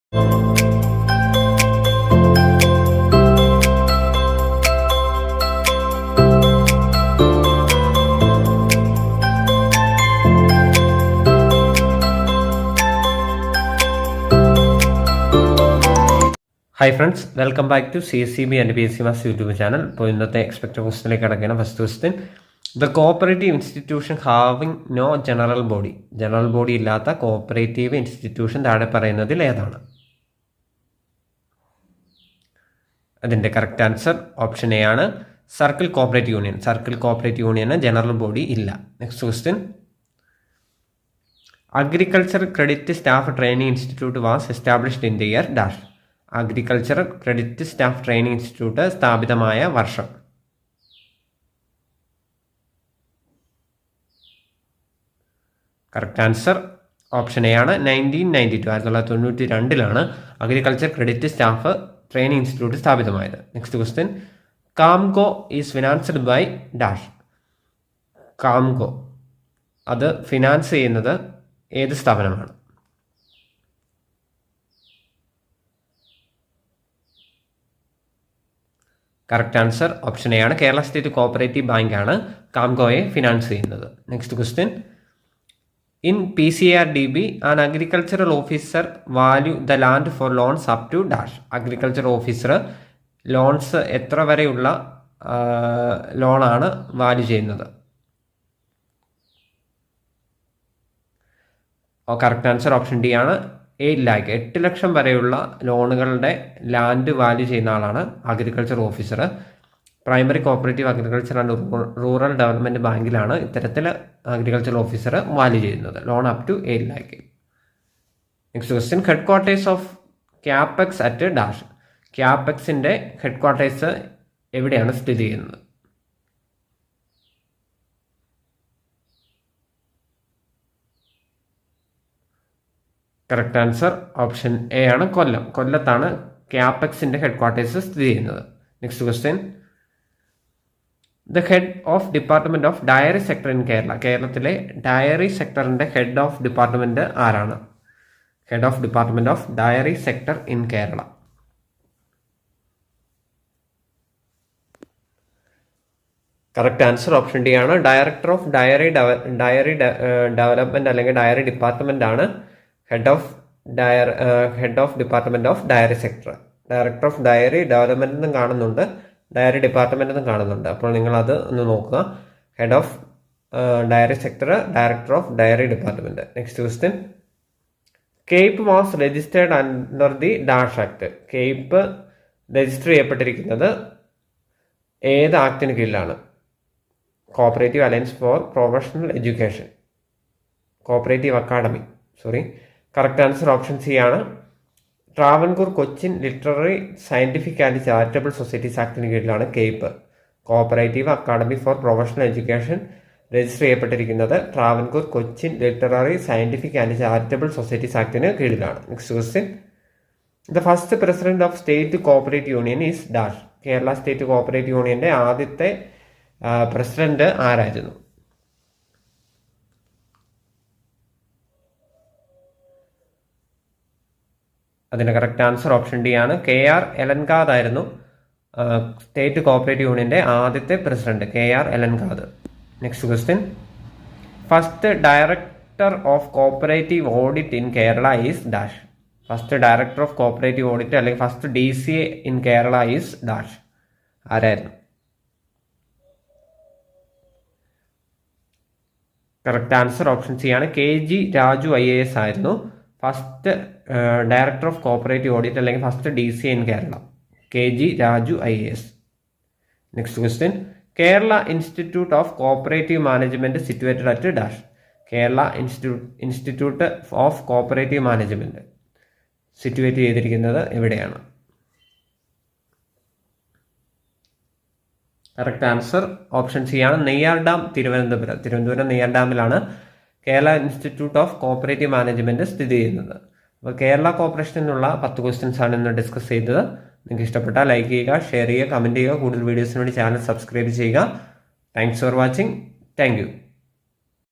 Hi friends, welcome back to CSCB and PSC maths YouTube channel. ഇപ്പോൾ ഇന്നത്തെ expected ക്വസ്റ്റിലേക്ക് കിടക്കുകയാണ്. First question, the cooperative institution having no general body. General body ഇല്ലാത്ത cooperative institution താഴെ പറയുന്നതിൽ ഏതാണ്? അതിൻ്റെ കറക്റ്റ് ആൻസർ ഓപ്ഷൻ എ ആണ്, circle cooperative union. Circle cooperative യൂണിയന് ജനറൽ ബോഡി ഇല്ല. Next question, agriculture credit staff training institute was established in the year dash. Agriculture credit staff training institute സ്ഥാപിതമായ വർഷം? Correct answer option A ആണ്, 1992. 1992 agriculture credit staff training institute സ്ഥാപിതമായത്. Next question, Camco is financed by dash. Camco അത് finance ചെയ്യുന്നത് ഏത് സ്ഥാപനമാണ്? Correct answer option A ആണ്, Kerala state cooperative bank ആണ് കാംകോയെ ഫിനാൻസ് ചെയ്യുന്നത്. Next question, in PCRDB an agricultural officer value the land for loans up to dash. Agriculture officer loans എത്ര വരെയുള്ള ലോണാണ് വാല്യൂ ചെയ്യുന്നത്? കറക്റ്റ് ആൻസർ ഓപ്ഷൻ ഡി ആണ്, 8 lakh. 8 ലക്ഷം വരെയുള്ള ലോണുകളുടെ ലാൻഡ് വാല്യൂ ചെയ്യുന്ന ആളാണ് agriculture officer. Primary cooperative agriculture and rural development ബാങ്കിലാണ് ഇത്തരത്തിൽ അഗ്രികൾച്ചർ ഓഫീസർ വാല്യൂ ചെയ്യുന്നത്, loan up to 8 lakh. Next question, headquarters of CAPEX at dash. ക്യാപെക്സിൻ്റെ ഹെഡ് ക്വാർട്ടേഴ്സ് എവിടെയാണ് സ്ഥിതി ചെയ്യുന്നത്? കറക്റ്റ് ആൻസർ ഓപ്ഷൻ എ ആണ്, കൊല്ലം. കൊല്ലത്താണ് ക്യാപെക്സിൻ്റെ ഹെഡ് ക്വാർട്ടേഴ്സ് സ്ഥിതി ചെയ്യുന്നത്. Next question, the head of department of dairy sector in Kerala. കേരളത്തിലെ diary സെക്ടറിൻ്റെ head of department ആരാണ്? Head of department of dairy sector in Kerala? Correct answer option D ആണ്, director of dairy development അല്ലെങ്കിൽ diary department ആണ് head of department of dairy sector. Director of dairy development എന്നും കാണുന്നുണ്ട്, diary department എന്നും കാണുന്നുണ്ട്. അപ്പോൾ നിങ്ങളത് ഒന്ന് നോക്കുക. Head of dairy sector, director of dairy department. Next question, CAPE was registered under the dash act. CAPE register ചെയ്യപ്പെട്ടിരിക്കുന്നത് ഏത് ആക്ടിന് കീഴിലാണ്? Cooperative alliance for professional education, cooperative academy, correct answer option C ആണ്, Travancore Cochin literary scientific and charitable societies ആക്ടിന് കീഴിലാണ് CAPE cooperative academy for professional education register ചെയ്യപ്പെട്ടിരിക്കുന്നത് Travancore Cochin literary scientific and charitable societies ആക്ടിന് കീഴിലാണ്. Next question, the first president of state cooperative union is dash. Kerala state cooperative യൂണിയൻ്റെ ആദ്യത്തെ president ആരായിരുന്നു? അതിൻ്റെ കറക്റ്റ് ആൻസർ ഓപ്ഷൻ ഡി ആണ്, KR എലൻകാദ് ആയിരുന്നു സ്റ്റേറ്റ് കോഓപ്പറേറ്റീവ് യൂണിയൻ്റെ ആദ്യത്തെ president, KR Elankath. Next question, first director of cooperative audit in Kerala is dash. First director of cooperative audit അല്ലെങ്കിൽ first DCA in Kerala is dash. ആരായിരുന്നു? കറക്റ്റ് ആൻസർ ഓപ്ഷൻ സി ആണ്, KG Raju IAS ആയിരുന്നു first director of cooperative audit അല്ലെങ്കിൽ first DCA in Kerala, KG Raju IAS. Next question, Kerala institute of cooperative management situated at dash. Kerala institute of cooperative management situate ചെയ്തിരിക്കുന്നത് എവിടെയാണ്? Correct answer option C ആണ്, Neyyar dam, Thiruvananthapuram Neyyar ഡാമിലാണ് Kerala institute of cooperative management സ്ഥിതി ചെയ്യുന്നത്. അപ്പോൾ Kerala കോർപ്പറേഷനിലുള്ള 10 questions ആണ് ഇന്ന് ഡിസ്കസ് ചെയ്തത്. നിങ്ങൾക്ക് ഇഷ്ടപ്പെട്ടാൽ ലൈക്ക് ചെയ്യുക, ഷെയർ ചെയ്യുക, കമൻറ്റ് ചെയ്യുക. കൂടുതൽ വീഡിയോസിന് വേണ്ടി ചാനൽ സബ്സ്ക്രൈബ് ചെയ്യുക. Thanks for watching. Thank you.